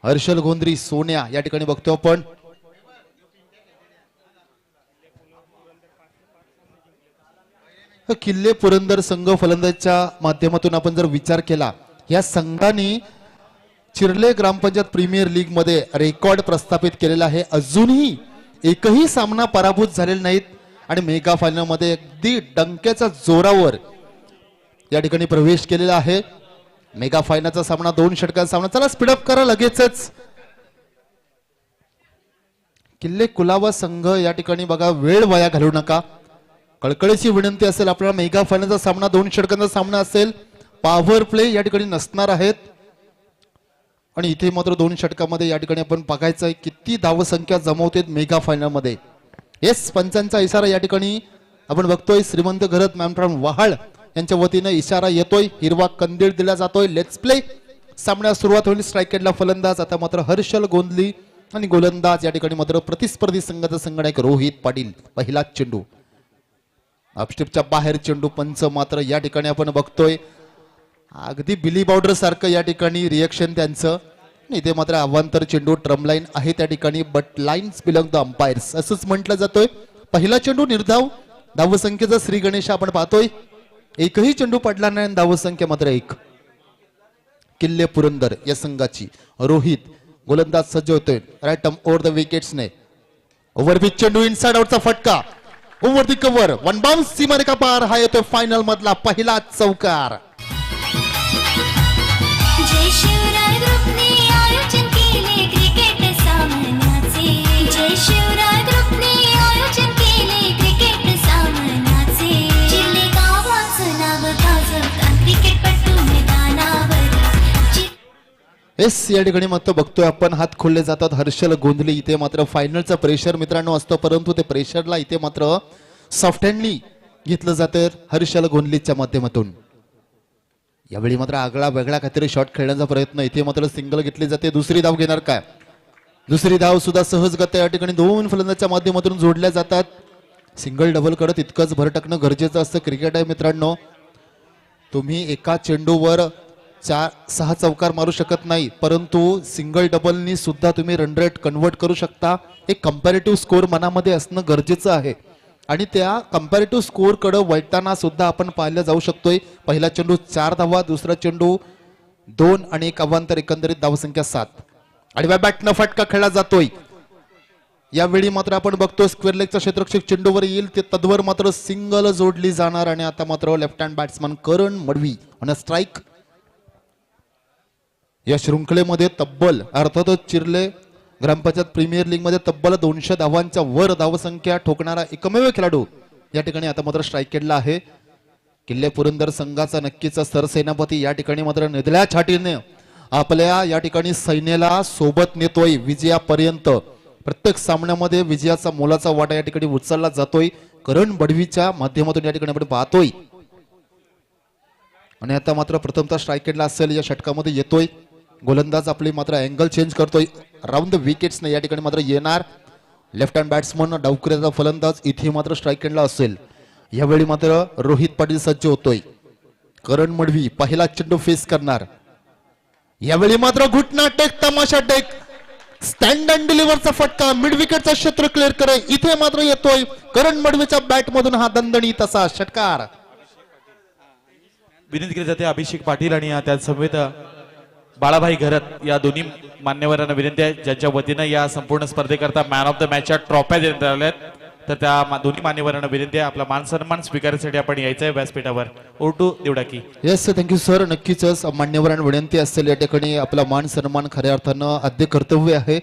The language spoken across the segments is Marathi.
हर्षल गोंद्री सोन्या या ठिकाणी बघतो आपण. किल्ले पुरंदर संघ फलंदाजच्या माध्यमातून आपण जर विचार केला, या संघाने चिर्ले ग्रामपंचायत प्रीमियर लीग मध्ये रेकॉर्ड प्रस्थापित केलेला आहे. अजूनही एकही सामना पराभूत झालेला नाहीत आणि मेगा फायनल मध्ये अगदी डंक्याच्या जोरावर या ठिकाणी प्रवेश केलेला आहे. मेगा फायनलचा सामना 2 षटकांचा सामना. चला स्पीडअप करा लगेचच. किल्ले कुलाबा संघ या ठिकाणी बघा, वेळ वाया घालवू नका. कळकळीची विनंती असेल आपल्याला. मेगा फायनलचा सामना 2 षटकांचा सामना असेल. पॉवर प्ले या ठिकाणी नसणार आहेत आणि इथे मात्र 2 षटकामध्ये या ठिकाणी आपण बघायचं आहे किती धावसंख्या जमवते मेगा फायनल मध्ये. येस, पंचांचा इशारा या ठिकाणी आपण बघतोय. श्रीमंत घरत मॅमट्रॉन वहाळ यांच्या वतीने इशारा येतोय. हिरवा कंदील दिला जातोय. Let's play. सामन्यास सुरुवात होईल. स्ट्रायकेटला फलंदाज आता मात्र हर्षल गोंदली आणि गोलंदाज या ठिकाणी मात्र प्रतिस्पर्धी संघाचा संगणक रोहित पाटील. पहिला चेंडू अपस्टिपच्या बाहेर चेंडू. पंच मात्र या ठिकाणी आपण बघतोय अगदी बिली बाउडर सारखं या ठिकाणी रिएक्शन त्यांचं. इथे मात्र अवांतर चेंडू. ड्रम लाईन आहे त्या ठिकाणी, but lines belong the umpires असंच म्हटलं जातोय. पहिला चेंडू निर्धाव. धावसंख्येचा श्री गणेश आपण पाहतोय. एकही चेंडू पडला नाही. धावसंख्या मात्र 1. किल्ले पुरंदर या संघाची. रोहित गोलंदाज सज्ज होतोय. राईट टर्म ओव्हर द विकेट्सने. ओव्हरपिच चेंडू. इनसाइड आउटचा फटका. Over the cover. One bounce सीमारेखा पार. हा येतोय फायनल मधला पहिला चौकार. जय शिवराय ग्रुपने आयोजन केले क्रिकेट सामन्याचे. जय शिवराय ग्रुपने आयोजन केले क्रिकेट सामन्याचे. जिल्हे गावाचं नाव गाजवतात क्रिकेटपटू मैदानावर. येस, या ठिकाणी मात्र बघतोय आपण हात खोलले जातात. हर्षल गोंधली. इथे मात्र फायनलचा प्रेशर मित्रांनो असतो, परंतु ते प्रेशरला इथे मात्र सॉफ्ट हँडली घेतलं जातं हर्षल गोंधलीच्या माध्यमातून. यावेळी मात्र आगळा वेगळा काहीतरी शॉट खेळण्याचा प्रयत्न. इथे मात्र सिंगल घेतली जाते. दुसरी धाव घेणार काय? दुसरी धाव सुद्धा सहजगत्या या ठिकाणी 2 फलंदाजच्या माध्यमातून जोडल्या जातात. सिंगल डबल कडे तितकंच भर टाकणं गरजेचं असतं. क्रिकेट आहे मित्रांनो. तुम्ही एका चेंडूवर 4-6 चौकार मारू शकत नाही, परंतु सिंगल डबलनी सुद्धा तुम्ही रन रेट कन्वर्ट करू शकता. एक कंपॅरेटिव्ह स्कोर मनामध्ये असणं गरजेचं आहे आणि त्या कंपॅरेटिव्ह स्कोर कडे वळताना सुद्धा आपण पाहिलं जाऊ शकतोय. पहिला चेंडू 4 धावा, दुसरा चेंडू 2 आणि 1 अवांतर, एकंदरीत धावसंख्या 7. आडव्या बॅटनं फटका खेळला जातोय. यावेळी मात्र आपण बघतो स्क्वेअर लेगचा क्षेत्ररक्षक चेंडूवर येईल, ते तद्वर मात्र सिंगल जोडली जाणार आणि आता मात्र left hand batsman Karan Madavi on a strike. या शृंखलेमध्ये तब्बल अर्थातच चिर्ले ग्रामपंचायत प्रीमियर लीग मध्ये तब्बल 200 धावांच्या वर धावसंख्या ठोकणारा एकमेव खेळाडू या ठिकाणी आता मात्र स्ट्राईकेटला आहे. किल्ले पुरंदर संघाचा नक्कीच सरसेनापती या ठिकाणी मात्र निधड्या छाटीने आपल्या या ठिकाणी सैन्याला सोबत नेतोय विजयापर्यंत. प्रत्येक सामन्यामध्ये विजयाचा मोलाचा वाटा या ठिकाणी उचलला जातोय. करण बडवीच्या माध्यमातून या ठिकाणी आपण पाहतोय आणि आता मात्र प्रथमतः स्ट्राईकेटला असेल या षटकामध्ये येतोय. गोलंदाज आपली मात्र अँगल चेंज करतोय. राऊंड द विकेट्सने या ठिकाणी मात्र येणार लेफ्ट हँड बॅट्समन डावखुऱ्याचा फलंदाज इथे मात्र स्ट्राईकेटला असेल. यावेळी मात्र रोहित पाटील सज्ज होतोय. करण मडवी पहिला चेंडू फेस करणार. यावेळी मात्र घुटना टेक, तमाशा टेक, स्टँड अँड डिलिव्हरचा फटका, मिड विकेटचा क्षेत्र क्लिअर करे. इथे मात्र येतोय करण मडवीच्या बॅट मधून हा दणदणी तसा षटकार. विनंती केली जाते अभिषेक पाटील आणि त्या समेत बाळाभाई घरत या दोन्ही मान्यवरांना विनंती आहे ज्यांच्या वतीनं या संपूर्ण स्पर्धेकरता मॅन ऑफ द मॅचच्या ट्रॉफ्या देण्यात आल्या आहेत. तर त्या दोन्ही मान्यवरांना विनंती आहे आपला मान सन्मान स्वीकारण्यासाठी आपण यायचं आहे व्यासपीठावर. Over to Devdaki. Yes, thank you sir. नक्कीच मान्यवरांना विनंती असेल या ठिकाणी आपला मान सन्मान खऱ्या अर्थानं आद्य कर्तव्य आहे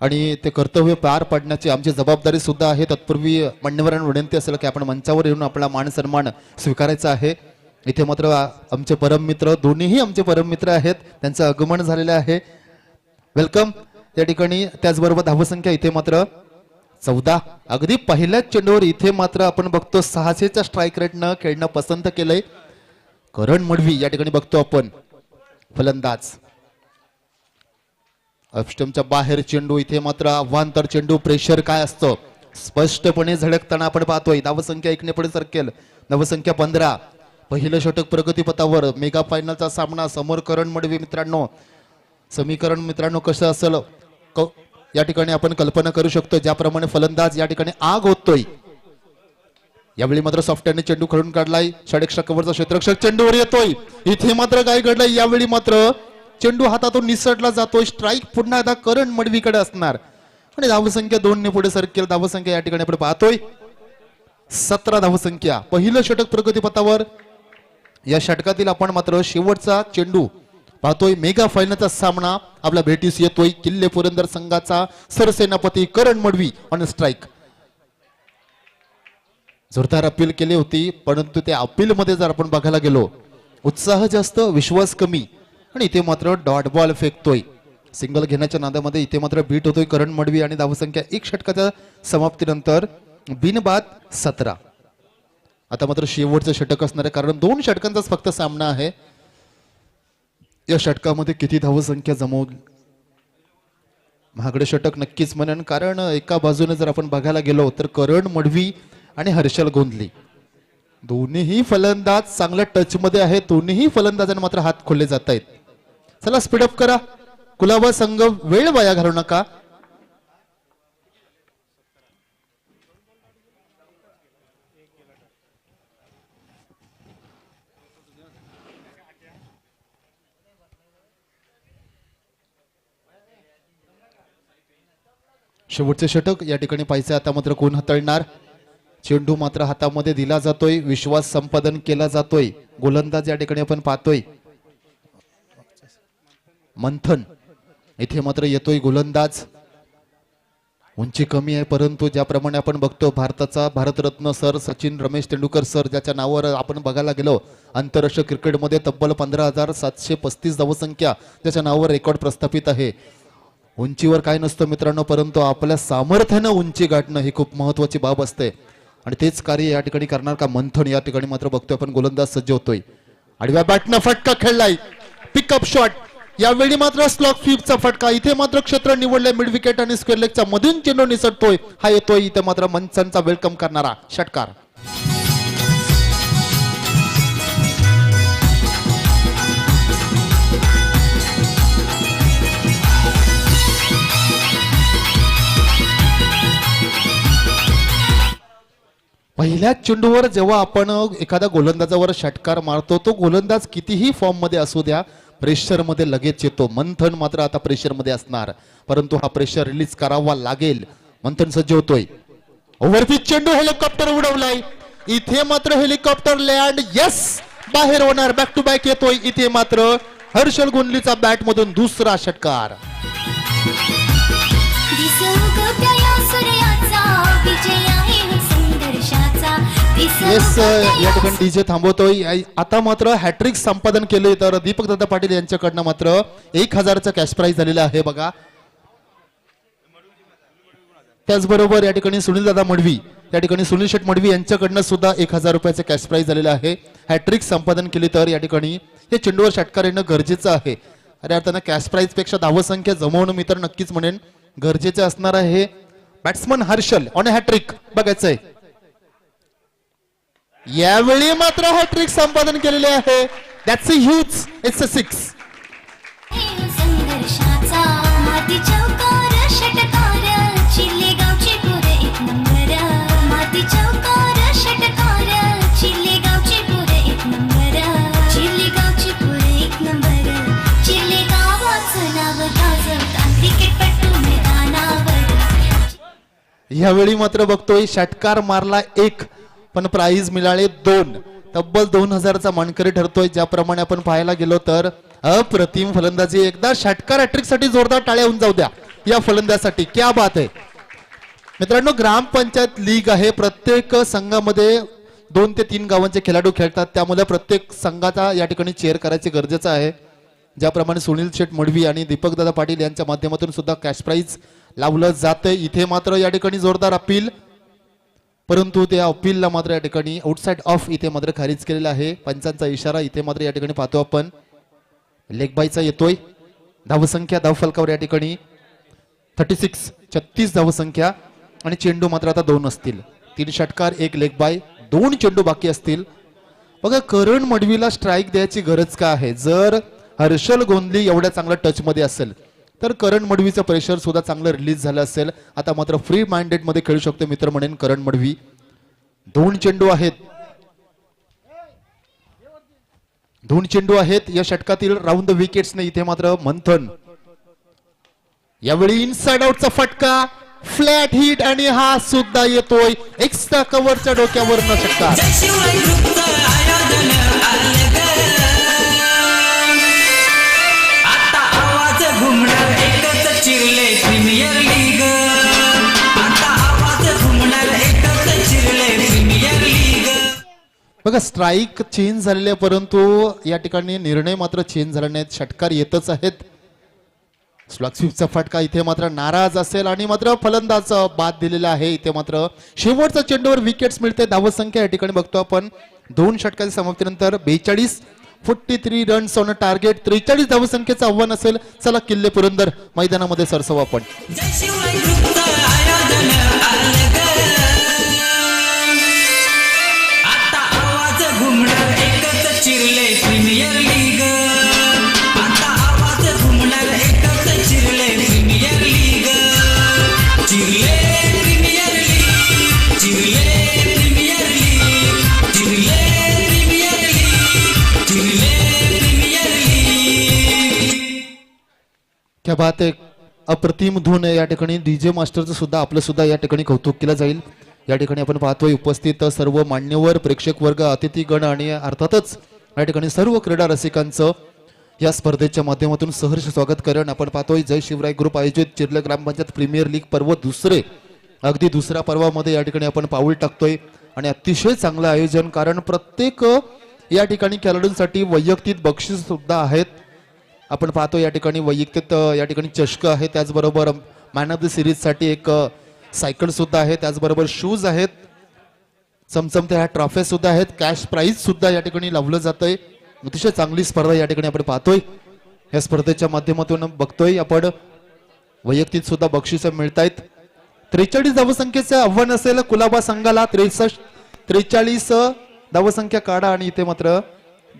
आणि ते कर्तव्य पार पाडण्याची आमची जबाबदारी सुद्धा आहे. तत्पूर्वी मान्यवरांना विनंती असेल की आपण मंचावर येऊन आपला मान सन्मान स्वीकारायचा आहे. इथे मात्र आमचे परम मित्र, दोन्हीही आमचे परम मित्र आहेत, त्यांचं आगमन झालेलं आहे. वेलकम या ठिकाणी. त्याचबरोबर धावसंख्या इथे मात्र 14. अगदी पहिल्याच चेंडूवर इथे मात्र आपण बघतो 600च्या स्ट्राईक रेटनं खेळणं पसंत केलंय. करण मडवी या ठिकाणी बघतो आपण फलंदाज. ऑफस्टमच्या बाहेर चेंडू. इथे मात्र अवांतर चेंडू. प्रेशर काय असतं स्पष्टपणे झळकताना आपण पाहतोय. धावसंख्या 1 ने पुढे सरकेल. धावसंख्या 15. पहिलं षटक प्रगतीपथावर. मेगा फायनलचा सामना समोर करण मडवी मित्रांनो. समीकरण मित्रांनो कसं असेल या ठिकाणी आपण कल्पना करू शकतो. ज्याप्रमाणे फलंदाज या ठिकाणी आग होतोय, यावेळी मात्र सॉफ्टहँडने चेंडू खेळून काढलाय. षटक्षक कव्हरचा क्षेत्ररक्षक चेंडूवर येतोय. इथे मात्र काय घडलंय, यावेळी मात्र चेंडू हातातून निसटला जातोय. स्ट्राईक पुन्हा एकदा करण मडवीकडे असणार आणि धावसंख्या 2 ने पुढे सरकेल. धावसंख्या या ठिकाणी आपण पाहतोय 17 धावसंख्या. पहिलं षटक प्रगतीपथावर. या षटकातील आपण मात्र शेवटचा चेंडू पाहतोय. मेगा फायनलचा सामना आपल्या भेटीस येतोय. किल्ले पुरंदर संघाचा सरसेनापती करण मडवी ऑन स्ट्राईक. जोरदार अपील केली होती, परंतु त्या अपील मध्ये जर आपण बघायला गेलो, उत्साह जास्त विश्वास कमी आणि इथे मात्र डॉट बॉल फेकतोय. सिंगल घेण्याच्या नादामध्ये इथे मात्र बीट होतोय करण मडवी आणि धावसंख्या 1 षटकाच्या समाप्तीनंतर बिनबाद 17. आता मात्र शेवटचं षटक असणार आहे, कारण 2 षटकांचाच फक्त सामना आहे. या षटकामध्ये किती धावसंख्या जमवली, महागडे षटक नक्कीच म्हणेन. कारण एका बाजूने जर आपण बघायला गेलो तर करण मडवी आणि हर्षल गोंधली दोन्हीही फलंदाज चांगल्या टच मध्ये आहेत. दोन्हीही फलंदाजांना मात्र हात खोलले जात आहेत. चला स्पीडअप करा, कुलाबा संघ वेळ वाया घालू नका. शेवटचे षटक या ठिकाणी पाहिजे. आता मात्र कोण हाताळणार, चेंडू मात्र हातामध्ये दिला जातोय. विश्वास संपादन केला जातोय. गोलंदाज या ठिकाणी आपण पाहतोय मंथन. इथे मात्र येतोय गोलंदाज. उंची कमी आहे, परंतु ज्याप्रमाणे आपण बघतो भारताचा भारतरत्न सर सचिन रमेश तेंडुलकर सर, ज्याच्या नावावर आपण बघायला गेलो आंतरराष्ट्रीय क्रिकेटमध्ये तब्बल 15,735 धावसंख्या ज्याच्या नावावर रेकॉर्ड प्रस्थापित आहे. उंचीवर काय नसतं मित्रांनो, परंतु आपल्या सामर्थ्यानं उंची गाठणं ही खूप महत्वाची बाब असते आणि तेच कार्य या ठिकाणी करणार का मंथन. या ठिकाणी मात्र बघतोय आपण गोलंदाज सज्ज होतोय. आडव्या बॅटनं फटका खेळलाय, पिकअप शॉट. यावेळी मात्र स्लॉक स्वीपचा फटका. इथे मात्र क्षेत्र निवडलंय मिड विकेट आणि स्क्वेअर लेगच्या मधून चेंडू निसटतोय. हा येतोय इथे मात्र मंथनचा वेलकम करणारा षटकार. पहिल्या चेंडूवर जेव्हा आपण एखाद्या गोलंदाजावर षटकार मारतो, तो गोलंदाज कितीही फॉर्म मध्ये असू द्या, प्रेशर मध्ये लगेच येतो. मंथन मात्र आता प्रेशर मध्ये असणार, परंतु हा प्रेशर रिलीज करावा लागेल. मंथन सज्ज होतोय. ओव्हरपिच चेंडू हेलिकॉप्टर उडवलाय. इथे मात्र हेलिकॉप्टर लँड, यस, बाहेर होणार. बॅक टू बॅक येतोय. इथे मात्र हर्षल गोंधलीचा बॅट मधून दुसरा षटकार. येस, या ठिकाणी डीजे थांबवतोय. आता मात्र हॅट्रिक संपादन केले तर दीपक दादा पाटील यांच्याकडनं मात्र 1000चा कॅश प्राइज झालेला आहे बघा. त्याचबरोबर या ठिकाणी सुनील दादा मडवी, या ठिकाणी सुनील शेठ मडवी यांच्याकडनं सुद्धा 1000 रुपयाचे कॅश प्राइज झालेला आहे. हॅट्रिक संपादन केली तर या ठिकाणी हे चेंडूवर षटकार येणं गरजेचं आहे. अरे अर्थानं कॅश प्राइज पेक्षा धावसंख्या जमवणं मी तर नक्कीच म्हणेन गरजेचे असणार आहे. बॅट्समन हर्षल ऑन हॅट्रिक बघायचंय. यावेळी मात्र हॅट्रिक संपादन केलेले आहे. That's a huge, it's a 6. संघर्षाचा माती चौकार षटकार चिल्ले गावचे पुरे 1 नंबर. माती चौकार षटकार चिल्ले गावचे पुरे 1 नंबर. चिल्ले गावचे पुरे 1 नंबर. चिल्ले गावाचं नाव गाजवता क्रिकेटपटू मैदानावर. यावेळी मात्र बघतोय षटकार मारला 1 पण प्राइज मिळाले 2. तब्बल 2000चा मानकरी ठरतोय. ज्याप्रमाणे आपण पाहायला गेलो तर अप्रतिम फलंदाजी. एकदा षटकार हॅट्रिक साठी जोरदार टाळ्या होऊन जाऊ द्या या फलंदाजासाठी. क्या बात आहे मित्रांनो. ग्रामपंचायत लीग आहे. प्रत्येक संघामध्ये 2 ते 3 गावांचे खेळाडू खेळतात, त्यामुळे प्रत्येक संघाचा या ठिकाणी चेअर करायचे गरजेचं आहे. ज्याप्रमाणे सुनील शेठ मडवी आणि दीपक दादा पाटील यांच्या माध्यमातून सुद्धा कॅश प्राइज लावलं जातंय. इथे मात्र या ठिकाणी जोरदार अपील, परंतु त्या अपीलला मात्र या ठिकाणी आउटसाइड ऑफ इथे मात्र खारिज केलेला आहे. पंचांचा इशारा इथे मात्र या ठिकाणी पाहतो आपण. लेग बायचा येतोय. धावसंख्या धावफलकावर या ठिकाणी 36 धावसंख्या आणि चेंडू मात्र आता 2 असतील. 3 षटकार 1 लेग बाय, 2 चेंडू बाकी असतील. बघा करण मडवीला स्ट्राईक द्यायची गरज का आहे. जर हर्षल गोंधली एवढ्या चांगल्या टच मध्ये असेल तर करण मडवीचं प्रेशर सुद्धा चांगलं रिलीज झालं असेल. आता मात्र फ्री माइंडेड मध्ये खेळू शकतो मित्र म्हणेन करण मडवी. 2 चेंडू आहेत, 2 चेंडू आहेत या षटकातील राऊंड द विकेट्सने. इथे मात्र मंथन यावेळी इनसाइड आउटचा फटका, फ्लॅट हिट आणि हा सुद्धा येतोय एक्स्ट्रा कव्हरच्या डोक्यावर न षटकार. जय शिवराय ग्रुपचं आयोजन आलं ग. आता आवाज घुमणार एकच चिरले प्रीमियर लीग. आता आवाज घुमणार एकच चिरले प्रीमियर लीग. बघा स्ट्राईक चेंज झालेले आहे, परंतु या ठिकाणी निर्णय मात्र चेंज झाले नाहीत. षटकार येतच आहेत. स्लॉग स्वीपचा फटका इथे मात्र नाराज असेल आणि मात्र फलंदाज बाद दिलेला आहे. इथे मात्र शेवटच्या चेंडूवर विकेट्स मिळते. धावसंख्या या ठिकाणी बघतो आपण 2 षटकाच्या समाप्तीनंतर 43 रन्स ऑन टार्गेट. 43 धावसंख्येचं आव्हान असेल. चला किल्ले पुरंदर मैदानामध्ये सरसव आपण. जय शिवराय ग्रुपचं आयोजन आलं ग. आता आवाज घुमणार एकच चिरले प्रीमियर लीग. आता आवाज घुमणार एकच Chirle Premier League. Chirle Premier League. Chirle Premier League. Chirle Premier League. Chirle Premier League. क्या बात आहे. अप्रतिम धून या ठिकाणी डीजे मास्टरचं सुद्धा आपलं सुद्धा या ठिकाणी कौतुक केलं जाईल. या ठिकाणी आपण पाहतोय उपस्थित सर्व मान्यवर प्रेक्षक वर्ग, अतिथीगण आणि अर्थातच या ठिकाणी सर्व क्रीडा रसिकांचं या स्पर्धेच्या माध्यमातून सहर्ष स्वागत करण आपण पाहतोय. जय शिवराय ग्रुप आयोजित चिर्ले ग्रामपंचायत प्रीमियर लीग पर्व दुसरे, अगदी दुसऱ्या पर्वामध्ये या ठिकाणी आपण पाऊल टाकतोय आणि अतिशय चांगलं आयोजन. कारण प्रत्येक या ठिकाणी खेळाडूंसाठी वैयक्तिक बक्षीस सुद्धा आहेत. आपण पाहतो या ठिकाणी वैयक्तिक या ठिकाणी चषक आहे, त्याचबरोबर मॅन ऑफ द सिरीज साठी एक सायकल सुद्धा आहे, त्याचबरोबर शूज आहेत, चमचमत्या ह्या ट्रॉफी सुद्धा आहेत, कॅश प्राइज सुद्धा या ठिकाणी लावलं जातंय. अतिशय चांगली स्पर्धा या ठिकाणी आपण पाहतोय. या स्पर्धेच्या माध्यमातून बघतोय आपण वैयक्तिक सुद्धा बक्षीस मिळत आहेत. 43 धावसंख्येचं आव्हान असेल कुलाबा संघाला. 43 धावसंख्या काढा आणि इथे मात्र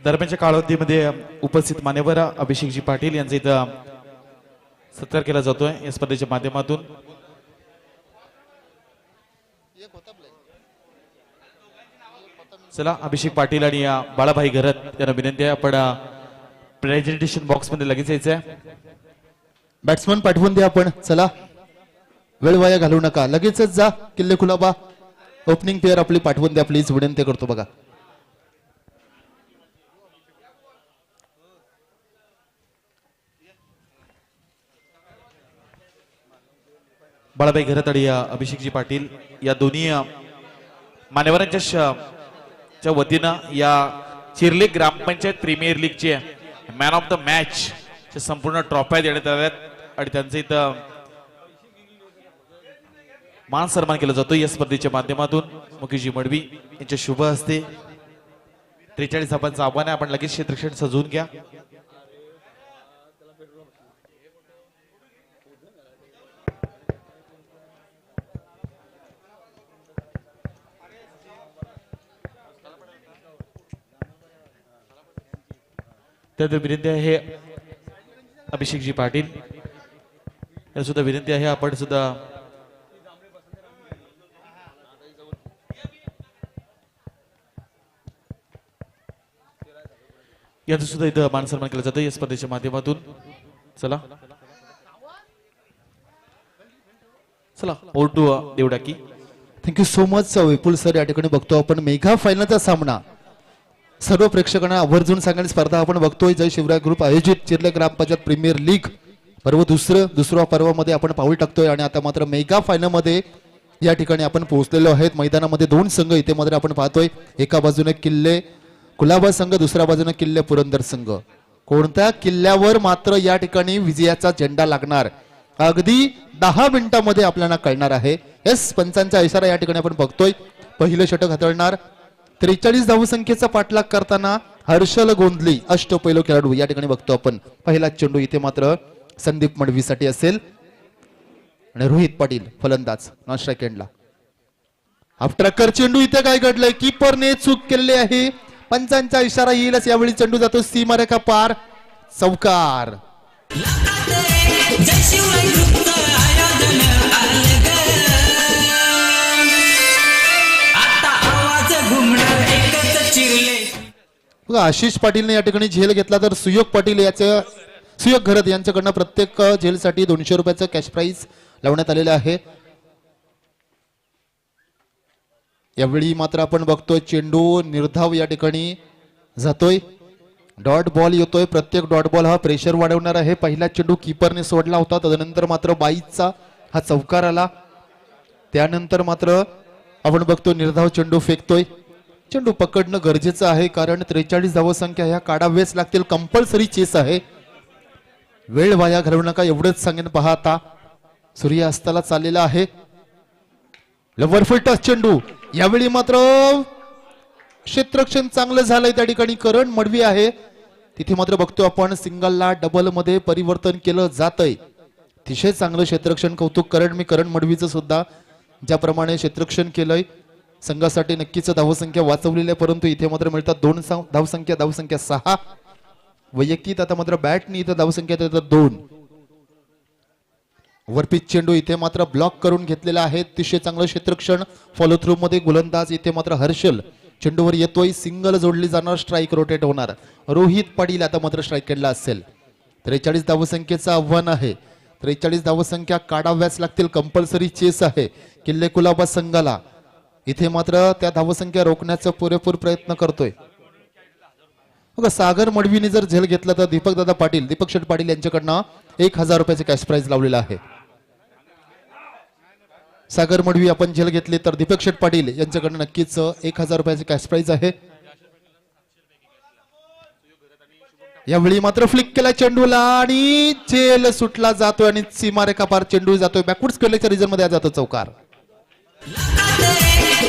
दरम्यानच्या कालावधीमध्ये उपस्थित मान्यवर अभिषेकजी पाटील यांचा इथं सत्कार केला जातोय या स्पर्धेच्या माध्यमातून. चला अभिषेक पाटील आणि बाळाभाई घरत यांना विनंती आहे आपण प्रेझेंटेशन बॉक्स मध्ये लगेच यायचंय. बॅट्समन पाठवून द्या आपण. चला वेळ वाया घालवू नका, लगेचच जा किल्ले कुलाबा. ओपनिंग पेअर आपली पाठवून द्या प्लीज, विनंती करतो. बघा बाळाभाई घरत आणि अभिषेकजी पाटील या दोन्ही मान्यवरांच्या च्या वतीनं या चिर्ले ग्रामपंचायत प्रीमियर लीगचे मॅन ऑफ द मॅच संपूर्ण ट्रॉफ्या देण्यात आल्यात आणि त्यांचं इथं मान सन्मान केला जातो या स्पर्धेच्या माध्यमातून. मुकेशजी मडवी यांच्या शुभ हस्ते 43 धावांचं आव्हान आहे. आपण लगेच क्षेत्रक्षण सजवून घ्या. त्यानंतर विनंती आहे अभिषेकजी पाटील या सुद्धा विनंती आहे आपण सुद्धा याचं सुद्धा इथं मान सन्मान केला जातो या स्पर्धेच्या माध्यमातून. चला चला over to Devdaki. Thank you so much Vipul sir. या ठिकाणी बघतो आपण मेगा फायनलचा सामना. सर्व प्रेक्षकांना आवर्जून सांगण्याची स्पर्धा आपण बघतोय. जय शिवराय ग्रुप आयोजित चिर्ले ग्रामपंचायत प्रीमियर लीग पर्व दुसऱ्या पर्वामध्ये आपण पाऊल टाकतोय आणि आता मात्र मेगा फायनल मध्ये या ठिकाणी आपण पोहोचलेलो आहेत. मैदानामध्ये 2 संघ इथे मात्र आपण पाहतोय. एका बाजूने किल्ले कुलाबा संघ, दुसऱ्या बाजूने किल्ले पुरंदर संघ. कोणत्या किल्ल्यावर मात्र या ठिकाणी विजयाचा झेंडा लागणार अगदी 10 मिनिटांमध्ये आपल्याला कळणार आहे. एस पंचांचा इशारा या ठिकाणी आपण बघतोय. पहिलं षटक हाताळणार 43 धावसंख्येचा पाठलाग करताना हर्षल गोंधली अष्टपैलू खेळाडू या ठिकाणी बघतो आपण. पहिला चेंडू इथे मात्र संदीप मडवीसाठी असेल आणि रोहित पाटील फलंदाज नॉन स्ट्राइक एंडला. आफ्टर चेंडू इथे काय घडलंय, कीपरने चूक केलेली आहे. पंचांचा इशारा येईलच. यावेळी चेंडू जातो सीमारेखा पार. चौकार. जय शिवराय ग्रुपचं आयोजन आलं ग. आता आवाज घुमणार एकच चिरले. बघा आशिष पाटीलने या ठिकाणी झेल घेतला तर सुयोग पाटील याचं सुयोग घरत यांच्याकडनं प्रत्येक झेलसाठी 200 रुपयाचं कॅश प्राइज लावण्यात आलेलं आहे. यावेळी मात्र आपण बघतोय चेंडू निर्धाव या ठिकाणी जातोय. डॉट बॉल येतोय. प्रत्येक डॉट बॉल हा प्रेशर वाढवणार आहे. पहिला चेंडू कीपरने सोडला होता. तदनंतर मात्र 22चा हा चौकार आला. त्यानंतर मात्र आपण बघतो निर्धाव चेंडू फेकतोय. चेंडू पकडणं गरजेचं आहे कारण 43 धावसंख्या ह्या काढाव्याच लागतील. कंपल्सरी चेस आहे. वेळ वाया घालवू नका एवढंच सांगेन. पहा आता सूर्यास्ताला चाललेला आहे. लवरफुल टच चेंडू. यावेळी मात्र क्षेत्ररक्षण चांगलं झालंय. त्या ठिकाणी करण मडवी आहे. तिथे मात्र बघतो आपण सिंगलला डबल मध्ये परिवर्तन केलं जातंय. अतिशय चांगलं क्षेत्ररक्षण. कौतुक करण मडवीचं सुद्धा ज्याप्रमाणे क्षेत्ररक्षण केलंय संघासाठी नक्कीच धावसंख्या वाचवलेली आहे. परंतु इथे मात्र मिळतात 2 धावसंख्या 6 वैयक्तिक. आता मात्र बॅटनी इथं धावसंख्या देतात 2. वरपीच चेंडू इथे मात्र ब्लॉक करून घेतलेला आहे. अतिशय चांगलं क्षेत्ररक्षण. फॉलो थ्रू मध्ये गोलंदाज इथे मात्र हर्षल चेंडूवर येतोय. सिंगल जोडली जाणार. स्ट्राईक रोटेट होणार. रोहित पाटील आता मात्र स्ट्राईक केला असेल. 43 धावसंख्येचं आव्हान आहे. 43 धावसंख्या काढाव्याच लागतील. कंपल्सरी चेस आहे किल्ले कुलाबा संघाला. इथे मात्र त्या धावसंख्या रोखण्याचा पुरेपूर प्रयत्न करतोय. बघा सागर मडवीने जर झेल घेतला तर दीपक शेठ पाटील यांच्याकडनं 1000 रुपयाचे कॅश प्राइज लावलेला आहे. सागर मडवी आपण झेल घेतली तर दीपक शेठ पाटील यांच्याकडनं नक्कीच 1000 रुपयाचे कॅश प्राइज आहे. यावेळी मात्र फ्लिक केला चेंडूला आणि झेल सुटला जातोय आणि सीमारेखा पार चेंडू जातोय. बॅकवर्ड स्क्वेअरच्या रिजन मध्ये जातो चौकार.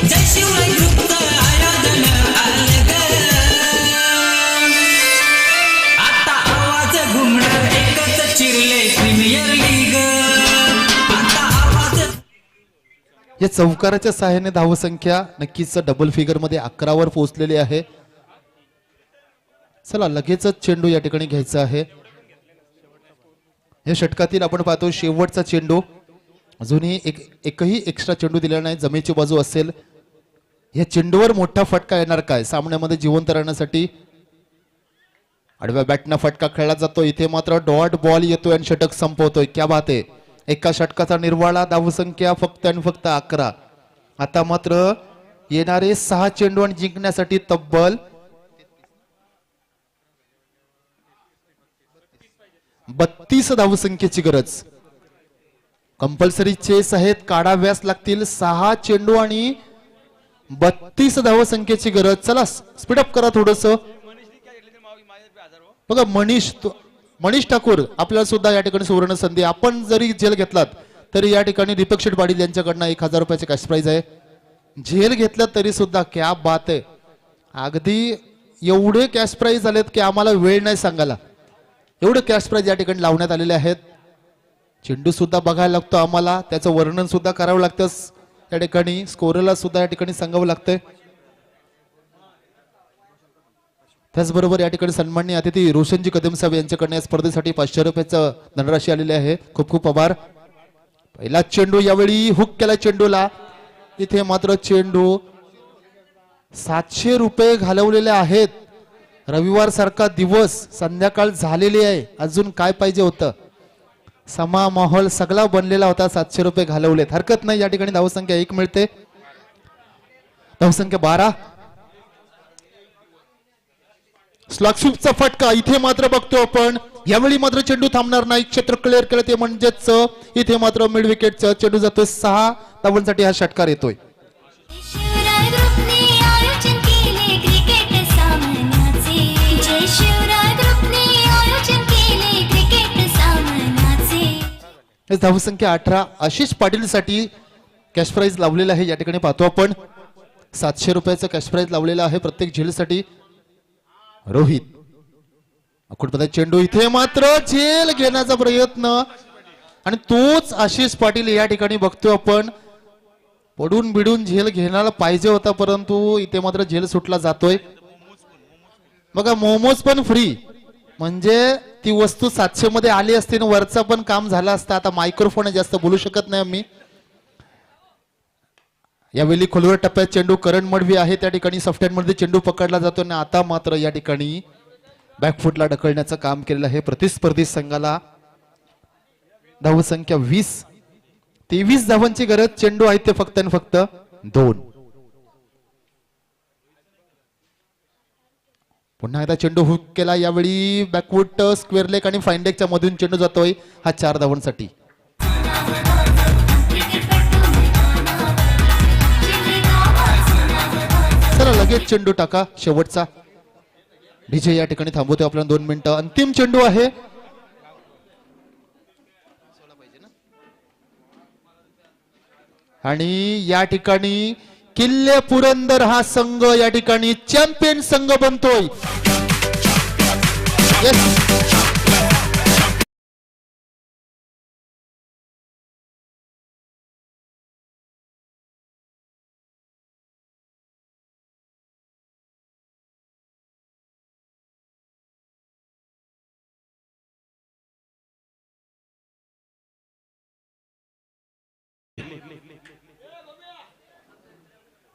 जय शिवराय ग्रुपचं आयोजन आलं ग. आता आवाज घुमणार एकच चिरले प्रीमियर लीग. आता आवाज या चौकाराच्या सहाय्याने धावसंख्या नक्कीच डबल फिगर मध्ये 11 वर पोहोचलेली आहे. चला लगेचच चेंडू या ठिकाणी घ्यायचा आहे. या षटकातील आपण पाहतो शेवटचा चेंडू. अजूनही एकही एक्स्ट्रा चेंडू दिलेला नाही. जमेची बाजू असेल. या चेंडूवर मोठा फटका येणार काय सामन्यामध्ये जिवंत राहण्यासाठी. आडव्या बॅटना फटका खेळला जातो. इथे मात्र डॉट बॉल येतोय आणि षटक संपवतोय. क्या बात आहे. एका षटकाचा निर्वाळा. धावसंख्या फक्त आणि फक्त 11. आता मात्र येणारे 6 चेंडू आणि जिंकण्यासाठी तब्बल 32 धावसंख्येची गरज. कंपल्सरी चेस आहेत. काढाव्यास लागतील 6 चेंडू आणि 32 धावसंख्येची गरज. चला स्पीडअप करा थोडस. बघा मनीष ठाकूर आपल्याला सुद्धा या ठिकाणी सुवर्ण संधी. आपण जरी झेल घेतलात तरी या ठिकाणी दीपक शेठ पाटील यांच्याकडनं 1000 रुपयाचे कॅश प्राइज आहे. झेल घेतलं तरी सुद्धा क्या बात आहे. अगदी एवढे कॅश प्राइज आलेत की आम्हाला वेळ नाही सांगायला. एवढे कॅश प्राइज या ठिकाणी लावण्यात आलेले आहेत. चेंडू सुद्धा बघायला लागतो आम्हाला. त्याचं वर्णन सुद्धा करावं लागतं. या ठिकाणी स्कोरला सुद्धा या ठिकाणी सांगावं लागतंय. त्याचबरोबर या ठिकाणी सन्माननीय अतिथी रोशनजी कदम साहेब यांच्याकडनं या स्पर्धेसाठी 500 रुपयाचं धनराशी आलेली आहे. खूप खूप आभार. पहिला चेंडू यावेळी हुक केला चेंडूला. इथे मात्र चेंडू 700 रुपये घालवलेले आहेत. रविवार सारखा दिवस संध्याकाळ झालेली आहे. अजून काय पाहिजे होतं. समा माहोल सगळा बनलेला होता. 700 रुपये घालवलेत. हरकत नाही. या ठिकाणी धावसंख्या 1 मिळते. धावसंख्या 12. स्लॉगशिपचा फटका. इथे मात्र बघतो आपण यावेळी मात्र चेंडू थांबणार नाही. क्षेत्र क्लिअर केलं ते म्हणजेच इथे मात्र मिड विकेटचा चेंडू जातोय. 6 धावांसाठी हा षटकार येतोय. शिवराय ग्रुपने आयोजन केले क्रिकेट सामन्याचे. जय शिवराय ग्रुपने आयोजन केले क्रिकेट सामन्याचे. धावसंख्या 18. आशिष पाटील साठी कॅश प्राइज लावलेला आहे. या ठिकाणी पाहतो आपण 700 रुपयाचं कॅश प्राइज लावलेला आहे प्रत्येक झेलसाठी. रोहित अकुटपदा चेंडू. इथे मात्र झेल घेण्याचा प्रयत्न आणि तोच आशिष पाटील या ठिकाणी बघतो आपण. पडून बिडून झेल घेण्याला पाहिजे होता परंतु इथे मात्र झेल सुटला जातोय. बघा मोमोज पण फ्री. म्हणजे ती वस्तू 700 मध्ये आली असती आणि वरचं पण काम झालं असतं. आता मायक्रोफोन आहे, जास्त बोलू शकत नाही आम्ही. यावेळी खोलवर टप्प्यात चेंडू करण मडवी आहे, त्या ठिकाणी सफ्ट मध्ये चेंडू पकडला जातो आणि आता मात्र या ठिकाणी बॅकफुटला ढकलण्याचं काम केलेलं आहे प्रतिस्पर्धी संघाला. धावसंख्या 20, 23 धावांची गरज. चेंडू आहेत ते फक्त आणि फक्त 2. पुन्हा एकदा चेंडू हुक केला, यावेळी बॅकवूट स्क्वेअर लेग आणि फाईन लेगच्या मधून चेंडू जातोय हा 4 धावांसाठी. चला लगेच चेंडू टाका शेवटचा. डीजे या ठिकाणी थांबवतोय आपल्याला 2 मिनिटं. अंतिम चेंडू आहे. आणि या ठिकाणी किल्ले पुरंदर हा संघ या ठिकाणी चॅम्पियन संघ बनतोय. Yes.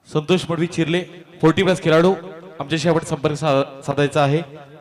संतोष मडवी चिरले 40+ खेळाडू आमच्याशी आपण संपर्क साधायचा आहे.